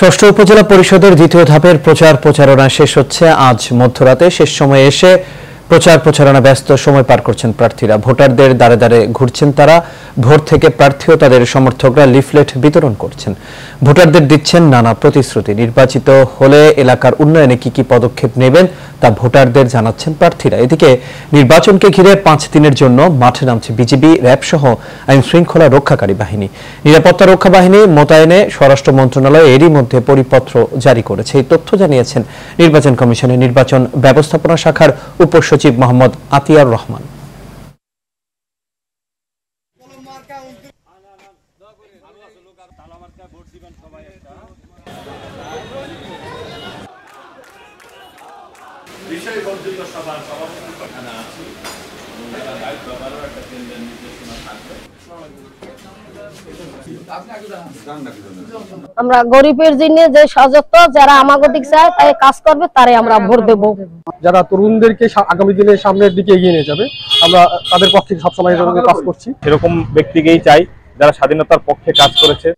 ষষ্ঠ উপজেলা পরিষদের দ্বিতীয় ধাপের প্রচারণা শেষ হচ্ছে আজ মধ্যরাতে। শেষ সময়ে এসে প্রচারণা ব্যস্ত সময় পার করছেন প্রার্থীরা। ভোটারদের দ্বারে দ্বারে ঘুরছেন তারা। ভোর থেকে প্রার্থী ও তাদের সমর্থকরা লিফলেট বিতরণ করছেন, ভোটারদের দিচ্ছেন নানা প্রতিশ্রুতি। নির্বাচিত হলে এলাকার উন্নয়নে কি কি পদক্ষেপ নেবেন তা ভোটারদের জানাচ্ছেন প্রার্থীরা। এদিকে নির্বাচনকে ঘিরে 5 দিনের জন্য মাঠে নামছে বিজিবি, র্যাব সহ আইন শৃঙ্খলা রক্ষাকারী বাহিনী। নিরাপত্তা রক্ষা বাহিনী মোতায়েনে স্বরাষ্ট্র মন্ত্রণালয় এরই মধ্যে পরিপত্র জারি করেছে। এই তথ্য জানিয়েছেন নির্বাচন কমিশনের নির্বাচন ব্যবস্থাপনা শাখার উপসচিব মোহাম্মদ আতিয়ার রহমান। আমরা গরিবের জন্য যে সযত্ন যারা আমাকে দিক চায় তাই কাজ করবে তারে আমরা ভোট দেব। যারা তরুণদেরকে আগামী দিনে সামনের দিকে এগিয়ে নিয়ে যাবে, আমরা তাদের পক্ষে সবসময় কাজ করছি। সেরকম ব্যক্তিকেই চাই যারা স্বাধীনতার পক্ষে কাজ করেছে।